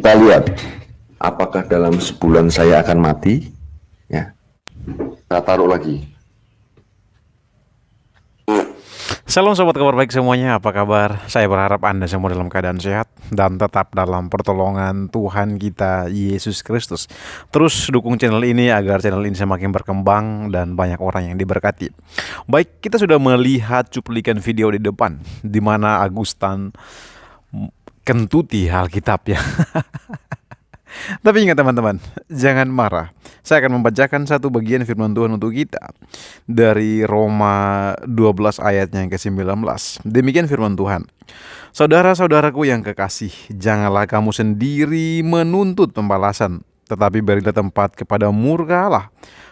Kita lihat apakah dalam sebulan saya akan mati. Ya, kita taruh lagi. Salam sobat kabar baik semuanya, apa kabar? Saya berharap Anda semua dalam keadaan sehat dan tetap dalam pertolongan Tuhan kita Yesus Kristus. Terus dukung channel ini agar channel ini semakin berkembang dan banyak orang yang diberkati. Baik, kita sudah melihat cuplikan video di depan di mana Agustan kentuti Alkitab ya. Tapi ingat teman-teman, jangan marah. Saya akan membacakan satu bagian firman Tuhan untuk kita dari Roma 12 ayatnya yang ke-19. Demikian firman Tuhan. Saudara-saudaraku yang kekasih, janganlah kamu sendiri menuntut pembalasan, tetapi berilah tempat kepada murka Allah.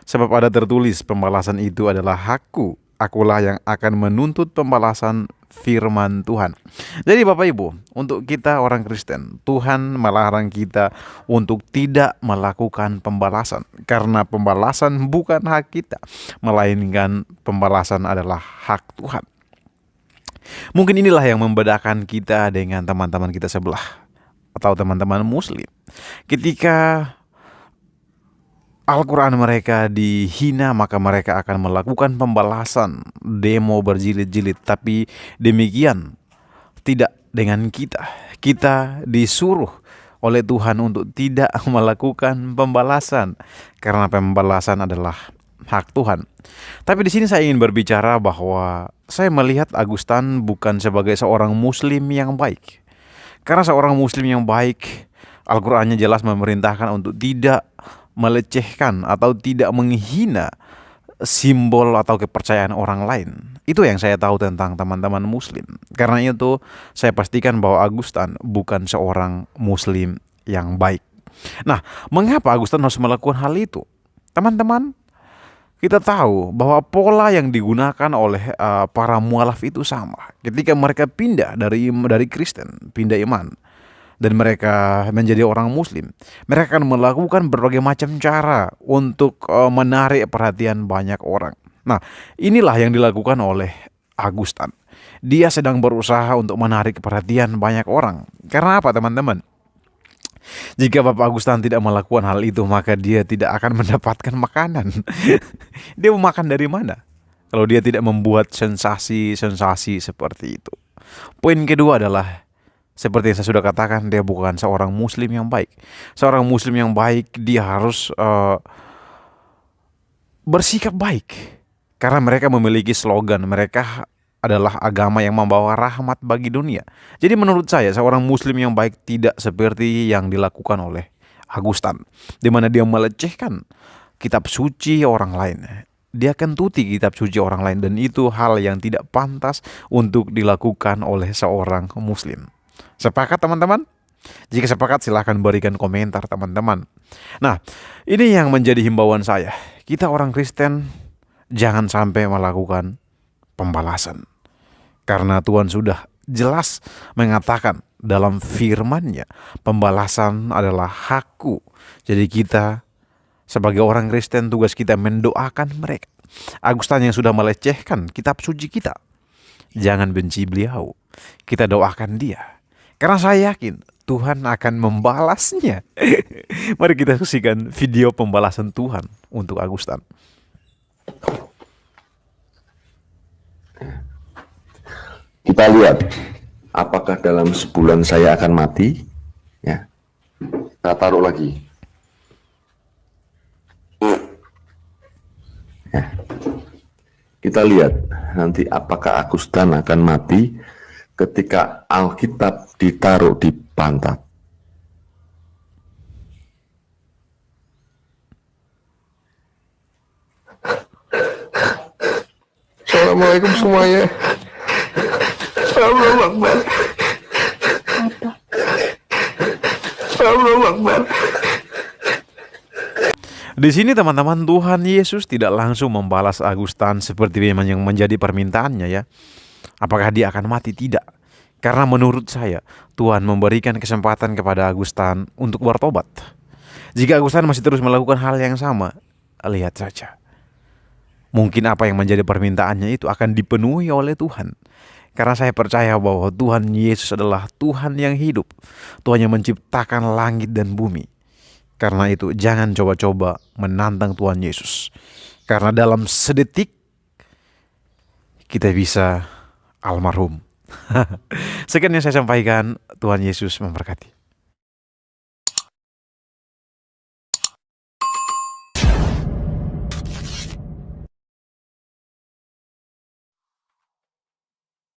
Sebab ada tertulis, pembalasan itu adalah hakku. Akulah yang akan menuntut pembalasan, firman Tuhan. Jadi Bapak Ibu, untuk kita orang Kristen, Tuhan melarang kita untuk tidak melakukan pembalasan. Karena pembalasan bukan hak kita, melainkan pembalasan adalah hak Tuhan. Mungkin inilah yang membedakan kita dengan teman-teman kita sebelah atau teman-teman Muslim. Ketika Al-Quran mereka dihina, maka mereka akan melakukan pembalasan, demo berjilid-jilid. Tapi demikian tidak dengan kita. Kita disuruh oleh Tuhan untuk tidak melakukan pembalasan, karena pembalasan adalah hak Tuhan. Tapi di sini saya ingin berbicara bahwa saya melihat Agustan bukan sebagai seorang Muslim yang baik. Karena seorang Muslim yang baik, Al-Qurannya jelas memerintahkan untuk tidak melecehkan atau tidak menghina simbol atau kepercayaan orang lain. Itu yang saya tahu tentang teman-teman Muslim. Karena itu saya pastikan bahwa Agustan bukan seorang Muslim yang baik. Nah, mengapa Agustan harus melakukan hal itu? Teman-teman, kita tahu bahwa pola yang digunakan oleh para mualaf itu sama. Ketika mereka pindah dari Kristen, pindah iman, dan mereka menjadi orang Muslim, mereka akan melakukan berbagai macam cara untuk menarik perhatian banyak orang. Nah, inilah yang dilakukan oleh Agustan. Dia sedang berusaha untuk menarik perhatian banyak orang. Karena apa teman-teman? Jika Bapak Agustan tidak melakukan hal itu, maka dia tidak akan mendapatkan makanan. Dia mau makan dari mana kalau dia tidak membuat sensasi-sensasi seperti itu? Poin kedua adalah, seperti yang saya sudah katakan, dia bukan seorang Muslim yang baik. Seorang Muslim yang baik, dia harus bersikap baik. Karena mereka memiliki slogan, mereka adalah agama yang membawa rahmat bagi dunia. Jadi menurut saya, seorang Muslim yang baik tidak seperti yang dilakukan oleh Agustan, di mana dia melecehkan kitab suci orang lain. Dia kentuti kitab suci orang lain, dan itu hal yang tidak pantas untuk dilakukan oleh seorang Muslim. Sepakat teman-teman? Jika sepakat silahkan berikan komentar teman-teman. Nah, ini yang menjadi himbauan saya. Kita orang Kristen jangan sampai melakukan pembalasan. Karena Tuhan sudah jelas mengatakan dalam firman-Nya, pembalasan adalah hakku. Jadi kita sebagai orang Kristen, tugas kita mendoakan mereka. Agustan yang sudah melecehkan kitab suci kita, jangan benci beliau. Kita doakan dia. Karena saya yakin Tuhan akan membalasnya. Mari kita saksikan video pembalasan Tuhan untuk Agustan. Kita lihat apakah dalam sebulan saya akan mati. Ya, kita taruh lagi. Ya. Kita lihat nanti apakah Agustan akan mati ketika Alkitab ditaruh di pantat. Assalamualaikum semuanya. Allahu Akbar. Allahu Akbar. Di sini teman-teman, Tuhan Yesus tidak langsung membalas Agustan seperti memang yang menjadi permintaannya ya. Apakah dia akan mati? Tidak. Karena menurut saya, Tuhan memberikan kesempatan kepada Agustan untuk bertobat. Jika Agustan masih terus melakukan hal yang sama, lihat saja. Mungkin apa yang menjadi permintaannya itu akan dipenuhi oleh Tuhan. Karena saya percaya bahwa Tuhan Yesus adalah Tuhan yang hidup, Tuhan yang menciptakan langit dan bumi. Karena itu jangan coba-coba menantang Tuhan Yesus. Karena dalam sedetik kita bisa almarhum. Sekian yang saya sampaikan. Tuhan Yesus memberkati.